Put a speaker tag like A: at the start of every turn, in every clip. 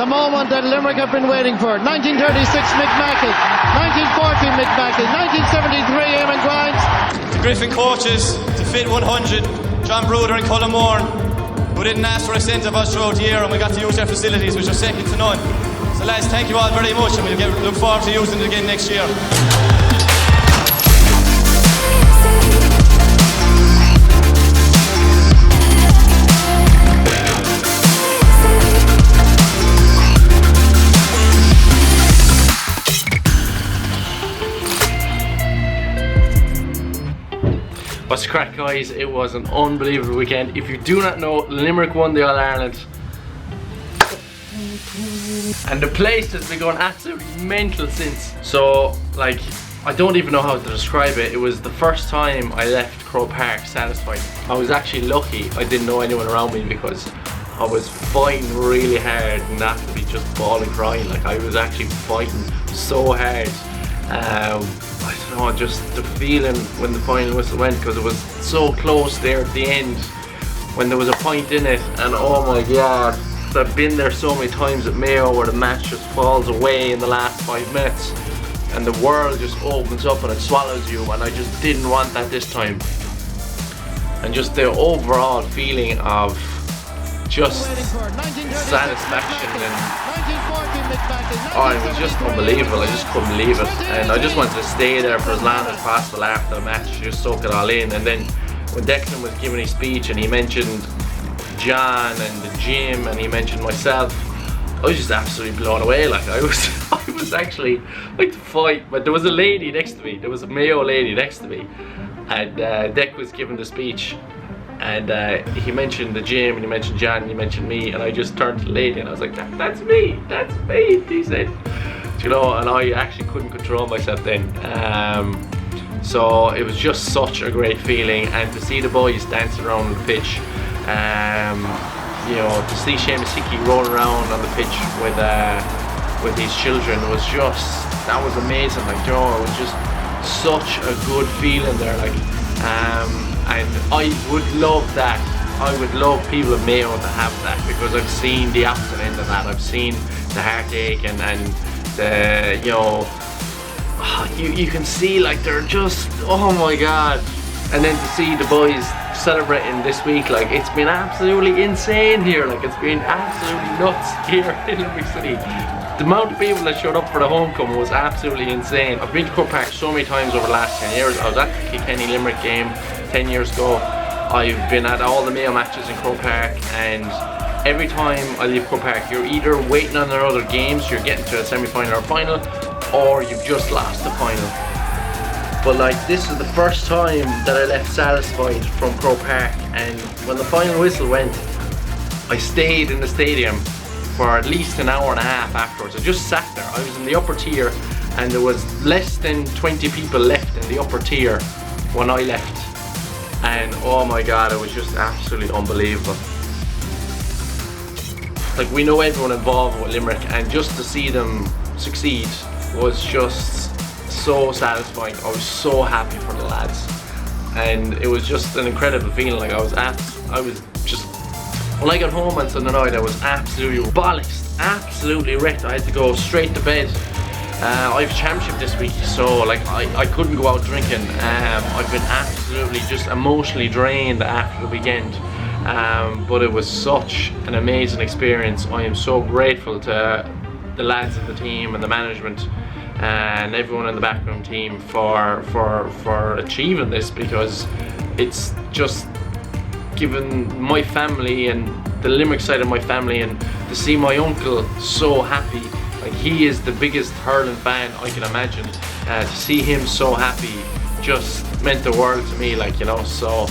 A: the moment that Limerick have been waiting for. 1936 McMackey, 1940 McMackey, 1973 Eamon Grimes.
B: The Griffin coaches to fit 100, John Bruder and Colm, who didn't ask for a cent of us throughout the year, and we got to use their facilities, which are second to none. So lads, thank you all very much, and we'll look forward to using it again next year.
C: What's the crack, guys? It was an unbelievable weekend. If you do not know, Limerick won the All-Ireland. And the place has been going absolutely mental since. So, like, I don't even know how to describe it. It was the first time I left Croke Park satisfied. I was actually lucky I didn't know anyone around me because I was fighting really hard not to be just bawling crying. Like, I was actually fighting so hard. I don't know, just the feeling when the final whistle went, because it was so close there at the end when there was a point in it, and oh my god, I've been there so many times at Mayo where the match just falls away in the last 5 minutes and the world just opens up and it swallows you, and I just didn't want that this time. And just the overall feeling of just satisfaction and oh, it was just unbelievable. I just couldn't believe it, and I just wanted to stay there for as long as possible after the match, just soak it all in. And then when Declan was giving his speech and he mentioned John and the gym and he mentioned myself, I was just absolutely blown away. Like, I was actually like to fight, but there was a lady next to me, there was a Mayo lady next to me, and Dec was giving the speech, and he mentioned the gym and he mentioned John and he mentioned me, and I just turned to the lady and I was like, that's me, he said, you know, and I actually couldn't control myself then. So it was just such a great feeling, and to see the boys dancing around the pitch, you know, to see Seamus Hickey rolling around on the pitch with his children was just, that was amazing. Like, you know, it was just such a good feeling there. Like, and I would love that. I would love people at Mayo to have that, because I've seen the opposite end of that. I've seen the heartache and the, you know, you can see like they're just, oh my god. And then to see the boys celebrating this week, like, it's been absolutely insane here. Like, it's been absolutely nuts here in Limerick City. The amount of people that showed up for the homecoming was absolutely insane. I've been to Croke Park so many times over the last 10 years. I was at the Kilkenny Limerick game 10 years ago. I've been at all the Mayo matches in Croke Park, and every time I leave Croke Park, you're either waiting on their other games, you're getting to a semi-final or final, or you've just lost the final. But like, this is the first time that I left satisfied from Croke Park, and when the final whistle went, I stayed in the stadium for at least an hour and a half afterwards. I just sat there. I was in the upper tier, and there was less than 20 people left in the upper tier when I left, and oh my god, it was just absolutely unbelievable. Like, we know everyone involved with Limerick, and just to see them succeed was just so satisfying. I was so happy for the lads, and it was just an incredible feeling. Like, I was just, when I got home on Sunday night, I was absolutely bollocks, absolutely wrecked. I had to go straight to bed. I have a championship this week, so like, I couldn't go out drinking. I've been absolutely just emotionally drained after the weekend, but it was such an amazing experience. I am so grateful to the lads of the team and the management and everyone in the backroom team for achieving this, because it's just given my family and the Limerick side of my family, and to see my uncle so happy. Like, he is the biggest hurling fan I can imagine. To see him so happy just meant the world to me, like, you know. So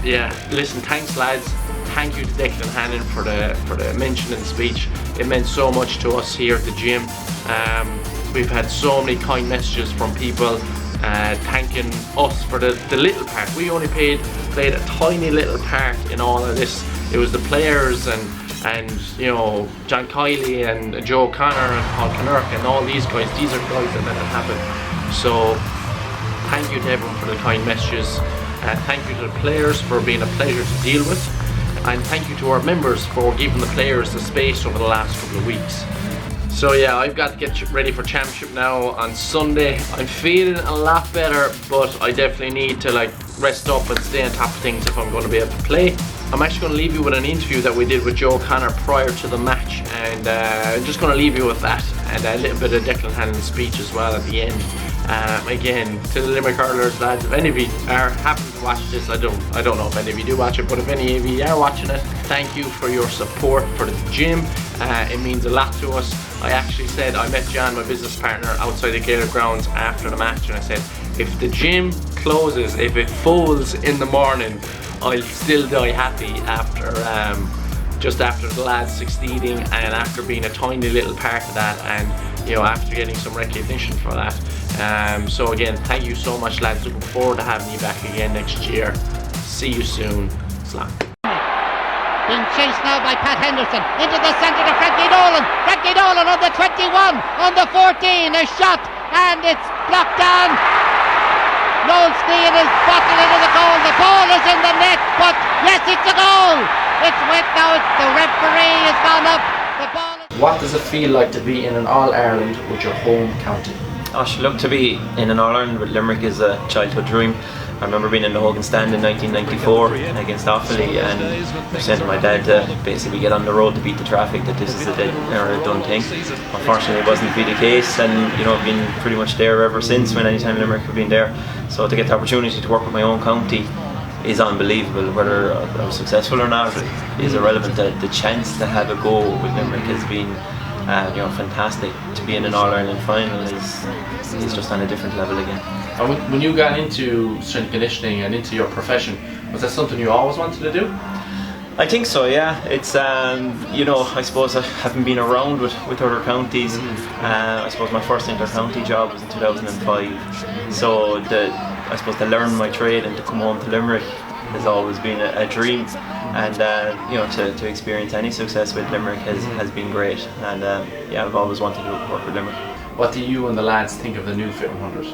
C: yeah, listen, thanks lads. Thank you to Declan Hannon for the mention in the speech. It meant so much to us here at the gym. We've had so many kind messages from people thanking us for the little part. We only played a tiny little part in all of this. It was the players and you know, John Kiley and Joe Connor and Paul Kinnerk and all these guys. These are guys that made it happen. So thank you to everyone for the kind messages. Thank you to the players for being a pleasure to deal with. and thank you to our members for giving the players the space over the last couple of weeks. So yeah, I've got to get ready for championship now on Sunday. I'm feeling a lot better, but I definitely need to like rest up and stay on top of things if I'm going to be able to play. I'm actually going to leave you with an interview that we did with Joe Connor prior to the match, and I'm just going to leave you with that and a little bit of Declan Hanlon's speech as well at the end. Again, to the Limerick Hurlers lads, if any of you are happy to watch this, I don't know if any of you do watch it, but if any of you are watching it, thank you for your support for the gym. It means a lot to us. I actually said, I met John, my business partner, outside the Gaelic grounds after the match, and I said, if the gym closes, if it folds in the morning, I'll still die happy after just after the lads succeeding and after being a tiny little part of that, and you know, after getting some recognition for that. So again, thank you so much lads, looking forward to having you back again next year. See you soon. Slán.
A: Being chased now by Pat Henderson into the centre to Frankie Nolan. Frankie Nolan on the 21, on the 14, a shot, and it's blocked down. Noel Steen is bottled into the goal. The ball is in the net, but yes, it's a goal. It's went now. The referee has gone up. The ball is...
C: What does it feel like to be in an All-Ireland with your home county?
D: Look, to be in an All-Ireland with Limerick is a childhood dream. I remember being in the Hogan stand in 1994 against Offaly, and saying to my dad to basically get on the road to beat the traffic, that this is a done thing. Unfortunately, it wasn't to be the case, and you know, I've been pretty much there ever since, when anytime Limerick have been there. So to get the opportunity to work with my own county is unbelievable. Whether I was successful or not is irrelevant. The chance to have a go with Limerick has been you know, fantastic. To be in an All-Ireland final is just on a different level again.
C: And when you got into strength conditioning and into your profession, was that something you always wanted to do?
D: I think so, yeah. It's you know, I suppose I haven't been around with other counties. I suppose my first inter-county job was in 2005. So I suppose to learn my trade and to come home to Limerick has always been a dream. And you know, to experience any success with Limerick has been great. And yeah, I've always wanted to work with Limerick.
C: What do you and the lads think of the new Fit 100?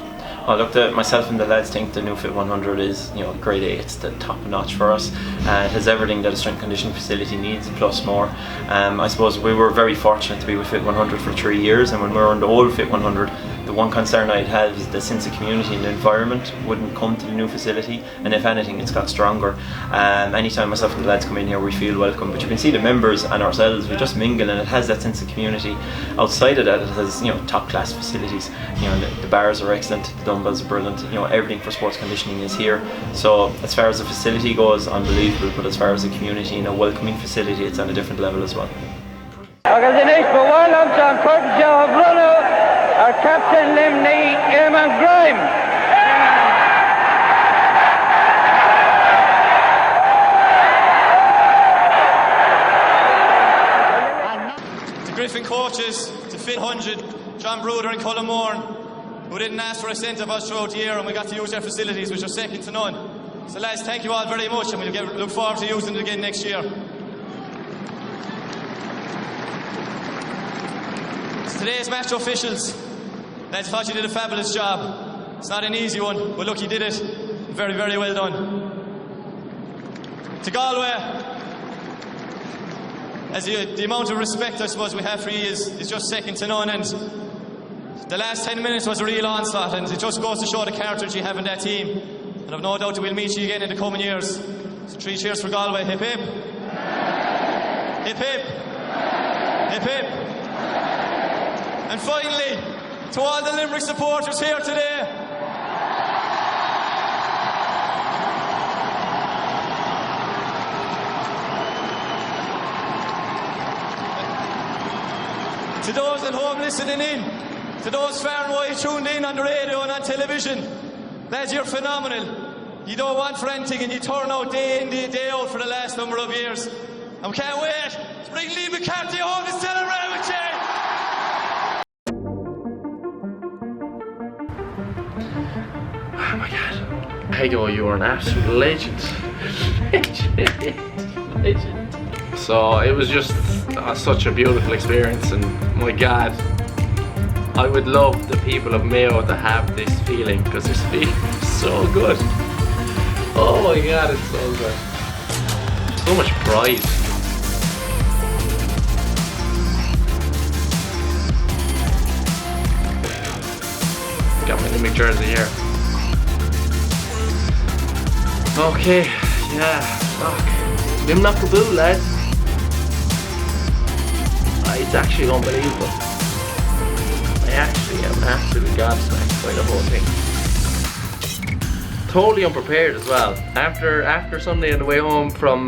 D: Oh, look, myself and the lads think the new Fit 100 is, you know, grade A. It's the top notch for us. It has everything that a strength conditioning facility needs, plus more. I suppose we were very fortunate to be with Fit 100 for 3 years, and when we were on the old Fit 100, the one concern I'd had is the sense of community and the environment wouldn't come to the new facility, and if anything, it's got stronger. Anytime myself and the lads come in here, we feel welcome, but you can see the members and ourselves, we just mingle, and it has that sense of community. Outside of that, it has, you know, top class facilities. You know, the bars are excellent, the dumbbells are brilliant, you know, everything for sports conditioning is here. So as far as the facility goes, unbelievable, but as far as the community and a welcoming facility, it's on a different level as well.
E: Our captain Luimneach Abú.
B: To Griffin coaches, to Fit 100, John Bruder and Colm, who didn't ask for a cent of us throughout the year, and we got to use their facilities, which are second to none. So lads, thank you all very much, and we'll look forward to using it again next year. Today's match officials, lads, thought you did a fabulous job. It's not an easy one, but look, you did it. Very, very well done. To Galway, as the amount of respect I suppose we have for you is just second to none, and the last 10 minutes was a real onslaught, and it just goes to show the character you have in that team. And I've no doubt that we'll meet you again in the coming years. So 3 cheers for Galway. Hip hip. Hip hip. Hip hip. And finally, to all the Limerick supporters here today, to those at home listening in, to those far and wide tuned in on the radio and on television, lads, you're phenomenal. You don't want for anything, and you turn out day in, day out for the last number of years. And we can't wait to bring Lee McCarthy home to celebrate with you.
C: Oh my god. Pego, you are an absolute legend. Legend. So it was just such a beautiful experience, and my god, I would love the people of Mayo to have this feeling, because this feeling is so good. Oh my god, it's so good. So much pride. Got my Limerick jersey here. Okay, yeah, fuck. Luimneach Abú, lads. It's actually unbelievable. I actually am absolutely gobsmacked by the whole thing. Totally unprepared as well. After Sunday on the way home from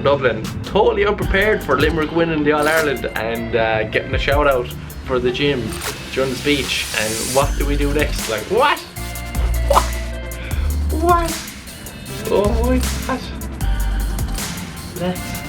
C: Dublin, totally unprepared for Limerick winning the All-Ireland and getting a shout out for the gym during the speech. And what do we do next? Like, what? What? Oh my god. Let's